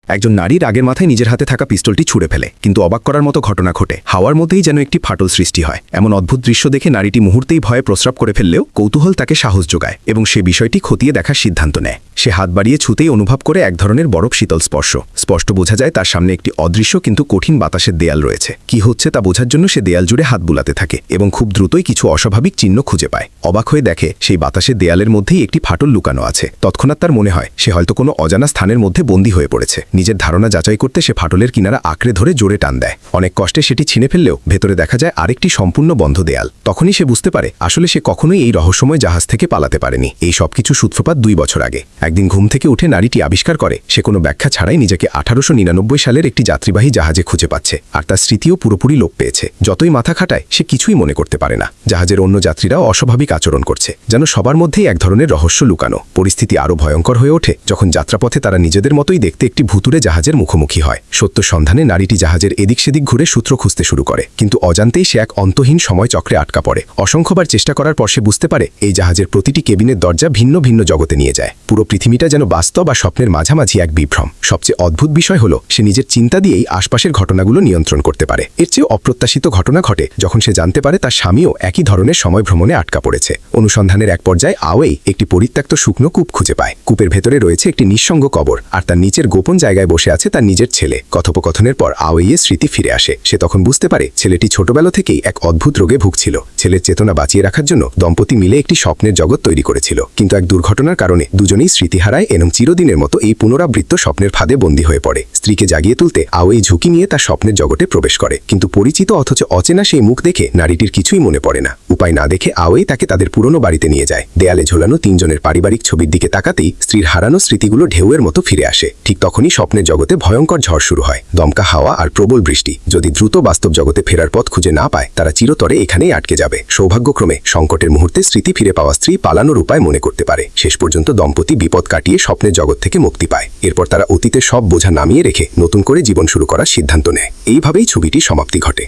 একজন নারী রাগের মাথায় নিজের হাতে থাকা পিস্তলটি ছুঁড়ে ফেলে, কিন্তু অবাক করার মতো ঘটনা ঘটে। হাওয়ার মধ্যেই যেন একটি ফাটল সৃষ্টি হয়। এমন অদ্ভুত দৃশ্য দেখে নারীটি মুহূর্তেই ভয়ে প্রস্রাব করে ফেললেও কৌতূহল তাকে সাহস যোগায় এবং সে বিষয়টি খতিয়ে দেখার সিদ্ধান্ত নেয়। সে হাত বাড়িয়ে ছুঁতেই অনুভব করে এক ধরনের বরফ শীতল স্পর্শ। স্পষ্ট বোঝা যায় তার সামনে একটি অদৃশ্য কিন্তু কঠিন বাতাসের দেয়াল রয়েছে। কি হচ্ছে তা বোঝার জন্য সে দেয়াল জুড়ে হাত বুলাতে থাকে এবং খুব দ্রুতই কিছু অস্বাভাবিক চিহ্ন খুঁজে পায়। অবাক হয়ে দেখে সেই বাতাসের দেয়ালের মধ্যেই একটি ফাটল লুকানো আছে। তৎক্ষণাৎ তার মনে হয় সে হয়তো কোনো অজানা স্থানের মধ্যে বন্দী হয়ে পড়েছে। নিজের ধারণা যাচাই করতে সে ফাটলের কিনারা আঁকড়ে ধরে জোরে টান দেয়। অনেক কষ্টে সেটি ছিঁড়ে ফেললেও ভেতরে দেখা যায় আরেকটি সম্পূর্ণ বন্ধ দেয়াল। তখনই সে বুঝতে পারে আসলে সে কখনোই এই রহস্যময় জাহাজ থেকে পালাতে পারেনি। এই সবকিছু সূত্রপাত 2 বছর আগে। একদিন ঘুম থেকে উঠে নারীটি আবিষ্কার করে সে কোনো ব্যাখ্যা ছাড়াই নিজেকে 1899 সালের একটি যাত্রীবাহী জাহাজে খুঁজে পাচ্ছে, আর তার স্মৃতিও পুরোপুরি লোপ পেয়েছে। যতই মাথা খাটায় সে কিছুই মনে করতে পারে না। জাহাজের অন্য যাত্রীরাও অস্বাভাবিক আচরণ করছে, যেন সবার মধ্যেই এক ধরনের রহস্য লুকানো। পরিস্থিতি আরও ভয়ঙ্কর হয়ে ওঠে যখন যাত্রাপথে তারা নিজেদের মতোই দেখতে একটি ভুতুড়ে জাহাজের মুখোমুখি হয়। সত্য সন্ধানে নারীটি জাহাজের এদিক সেদিক ঘুরে সূত্র খুঁজতে শুরু করে, কিন্তু অজান্তেই সে এক অন্তহীন সময় চক্রে আটকা পড়ে। অসংখ্যবার চেষ্টা করার পর সে বুঝতে পারে এই জাহাজের প্রতিটি কেবিনের দরজা ভিন্ন ভিন্ন জগতে নিয়ে যায়। পুরো পৃথিবীটা যেন বাস্তব আর স্বপ্নের মাঝামাঝি এক বিভ্রম। সবচেয়ে অদ্ভুত বিষয় হলো সে নিজের চিন্তা দিয়েই আশপাশের ঘটনাগুলো নিয়ন্ত্রণ করতে পারে। এর চেয়ে অপ্রত্যাশিত ঘটনা ঘটে যখন সে জানতে পারে তার স্বামীও একই ধরনের সময় ভ্রমণে আটকা পড়েছে। অনুসন্ধানের এক পর্যায়ে আওয়েই একটি পরিত্যক্ত শুকনো কূপ খুঁজে পায়। কূপের ভেতরে রয়েছে একটি নিঃসঙ্গ কবর, আর তার নিচের গোপন জায়গায় বসে আছে তার নিজের ছেলে। কথোপকথনের পর আওয়েইয়ের স্মৃতি ফিরে আসে। সে তখন বুঝতে পারে ছেলেটি ছোটবেলা থেকেই এক অদ্ভুত রোগে ভুগছিল। ছেলের চেতনা বাঁচিয়ে রাখার জন্য দম্পতি মিলে একটি স্বপ্নের জগৎ তৈরি করেছিল, কিন্তু এক দুর্ঘটনার কারণে দুজনেই স্মৃতি হারায় এবং চিরদিনের মতো এই পুনরাবৃত্ত স্বপ্নের ফাঁদে বন্দী হয়ে পড়ে। স্ত্রীকে জাগিয়ে তুলতে আওয়েই ঝুঁকি নিয়ে তার স্বপ্নের জগতে প্রবেশ করে, কিন্তু পরিচিত অথচ অচেনা সেই মুখ দেখে নারীটির কিছুই মনে পড়ে না। উপায় না দেখে আওয়েই তাকে তাদের পুরনো বাড়িতে নিয়ে যায়। দেয়ালে ঝোলানো 3 জনের পারিবারিক ছবির দিকে তাকাতেই স্ত্রীর হারানো স্মৃতিগুলো ঢেউয়ের মতো ফিরে আসে। ঠিক তখনই স্বপ্নের জগতে ভয়ঙ্কর ঝড় শুরু হয়, দমকা হাওয়া আর প্রবল বৃষ্টি। যদি দ্রুত বাস্তব জগতে ফেরার পথ খুঁজে না পায় তারা চিরতরে এখানেই আটকে যাবে। সৌভাগ্যক্রমে সংকটের মুহূর্তে স্মৃতি ফিরে পাওয়া স্ত্রী পালানোর উপায় মনে করতে পারে। শেষ পর্যন্ত দম্পতি বিপদ কাটিয়ে স্বপ্নের জগৎ থেকে মুক্তি পায়। এরপর তারা অতীতের সব বোঝা নামিয়ে রেখে নতুন করে জীবন শুরু করার সিদ্ধান্ত নেয়। এইভাবেই ছবিটির সমাপ্তি ঘটে।